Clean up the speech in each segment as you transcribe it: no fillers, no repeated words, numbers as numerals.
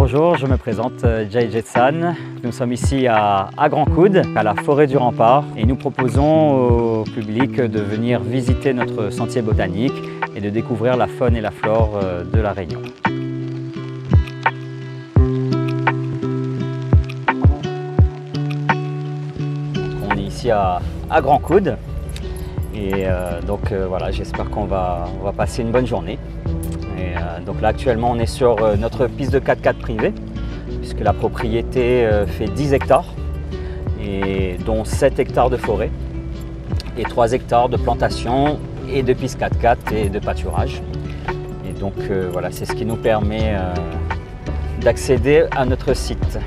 Bonjour, je me présente Jay Jetsan. Nous sommes ici à Grand Coude, à la forêt du Rempart, et nous proposons au public de venir visiter notre sentier botanique et de découvrir la faune et la flore de la Réunion. On est ici à Grand Coude et voilà, j'espère qu'on va passer une bonne journée. Donc là actuellement on est sur notre piste de 4x4 privée puisque la propriété fait 10 hectares et dont 7 hectares de forêt et 3 hectares de plantation et de piste 4x4 et de pâturage. Et donc voilà, c'est ce qui nous permet d'accéder à notre site.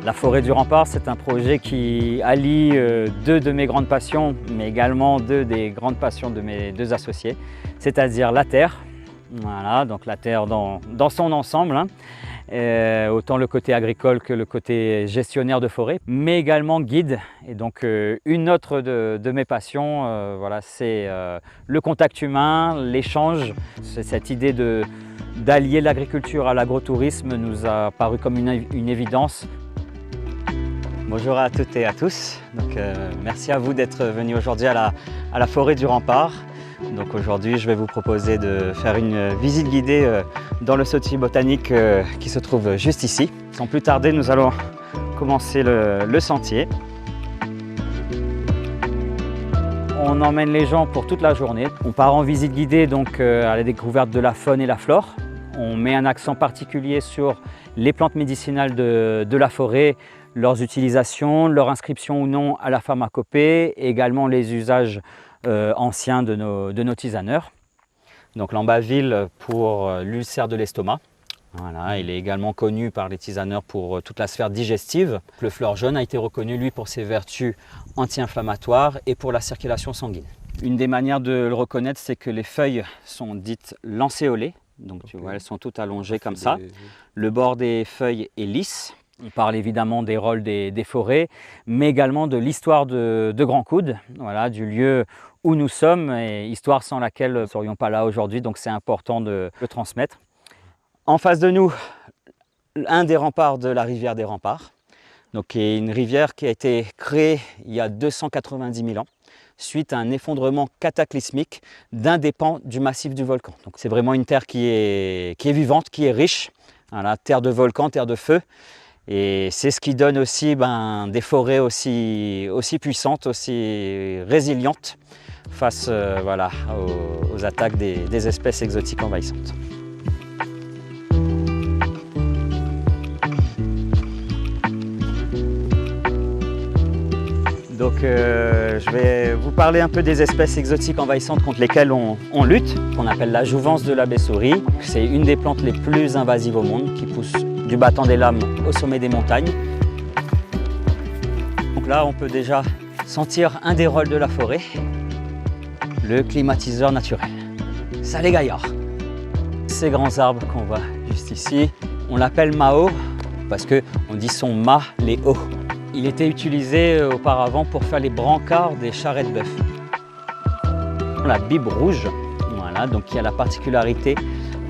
La forêt du Rempart, c'est un projet qui allie deux de mes grandes passions, mais également deux des grandes passions de mes deux associés, c'est-à-dire la terre. Voilà, donc la terre dans son ensemble, autant le côté agricole que le côté gestionnaire de forêt, mais également guide. Et donc une autre de mes passions, voilà, c'est le contact humain, l'échange. Cette idée d'allier l'agriculture à l'agrotourisme nous a paru comme une évidence. Bonjour à toutes et à tous. Merci à vous d'être venus aujourd'hui à la forêt du Rempart. Donc aujourd'hui, je vais vous proposer de faire une visite guidée dans le sentier botanique qui se trouve juste ici. Sans plus tarder, nous allons commencer le sentier. On emmène les gens pour toute la journée. On part en visite guidée donc à la découverte de la faune et la flore. On met un accent particulier sur les plantes médicinales de la forêt, leurs utilisations, leur inscription ou non à la pharmacopée, et également les usages anciens de nos tisaneurs. Donc l'ambaville pour l'ulcère de l'estomac. Voilà, il est également connu par les tisaneurs pour toute la sphère digestive. Le fleur jaune a été reconnu lui pour ses vertus anti-inflammatoires et pour la circulation sanguine. Une des manières de le reconnaître, c'est que les feuilles sont dites lancéolées. Donc tu vois, elles sont toutes allongées comme ça. Le bord des feuilles est lisse. On parle évidemment des rôles des forêts, mais également de l'histoire de Grand Coude, voilà, du lieu où nous sommes, et histoire sans laquelle nous ne serions pas là aujourd'hui, donc c'est important de le transmettre. En face de nous, un des remparts de la rivière des Remparts, donc qui est une rivière qui a été créée il y a 290 000 ans, suite à un effondrement cataclysmique d'un des pans du massif du volcan. Donc c'est vraiment une terre qui est vivante, qui est riche, voilà, terre de volcan, terre de feu. Et c'est ce qui donne aussi des forêts aussi puissantes, aussi résilientes face voilà, aux attaques des espèces exotiques envahissantes. Donc je vais vous parler un peu des espèces exotiques envahissantes contre lesquelles on lutte, qu'on appelle la jouvence de la baie-souris. C'est une des plantes les plus invasives au monde qui pousse du battant des lames au sommet des montagnes. Donc là, on peut déjà sentir un des rôles de la forêt, le climatiseur naturel. Ça les gaillards. Ces grands arbres qu'on voit juste ici, on l'appelle mao parce qu'on dit son mât, les hauts. Il était utilisé auparavant pour faire les brancards des charrettes bœufs. La bibe rouge, voilà, donc qui a la particularité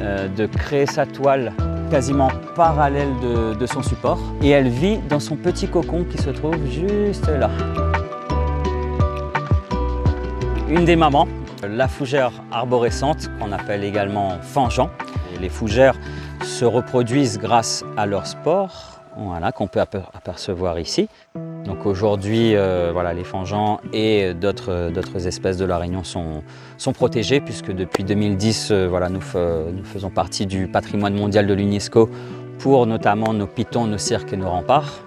de créer sa toile quasiment parallèle de son support, et elle vit dans son petit cocon qui se trouve juste là. Une des mamans, la fougère arborescente qu'on appelle également fangeant. Et les fougères se reproduisent grâce à leurs spores, voilà, qu'on peut apercevoir ici. Donc aujourd'hui, voilà, les fangeants et d'autres espèces de la Réunion sont protégés puisque depuis 2010, voilà, nous faisons partie du patrimoine mondial de l'UNESCO pour notamment nos pitons, nos cirques et nos remparts.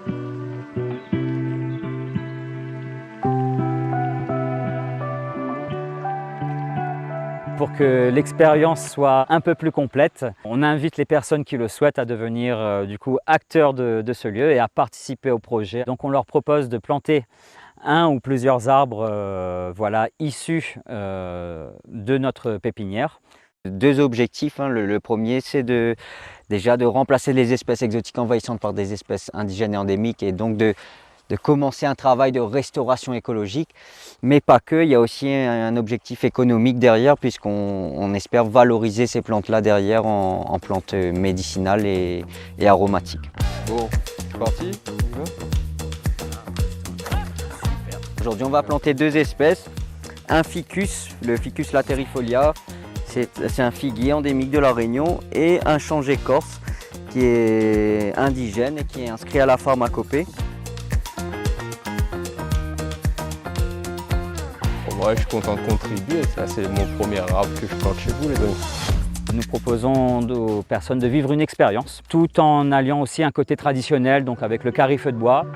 Pour que l'expérience soit un peu plus complète, on invite les personnes qui le souhaitent à devenir du coup acteurs de ce lieu et à participer au projet. Donc on leur propose de planter un ou plusieurs arbres voilà, issus de notre pépinière. Deux objectifs. Le premier, c'est déjà de remplacer les espèces exotiques envahissantes par des espèces indigènes et endémiques, et donc commencer un travail de restauration écologique, mais pas que, il y a aussi un objectif économique derrière puisqu'on espère valoriser ces plantes-là derrière en plantes médicinales et aromatiques. Bon, c'est parti, on y va. Aujourd'hui, on va planter 2 espèces. Un ficus, le Ficus laterifolia, c'est un figuier endémique de la Réunion, et un changé corse qui est indigène et qui est inscrit à la pharmacopée. Bon, ouais, je suis content de contribuer, ça c'est mon premier arbre que je plante chez vous les amis. Nous proposons aux personnes de vivre une expérience, tout en alliant aussi un côté traditionnel, donc avec le carry feu de bois,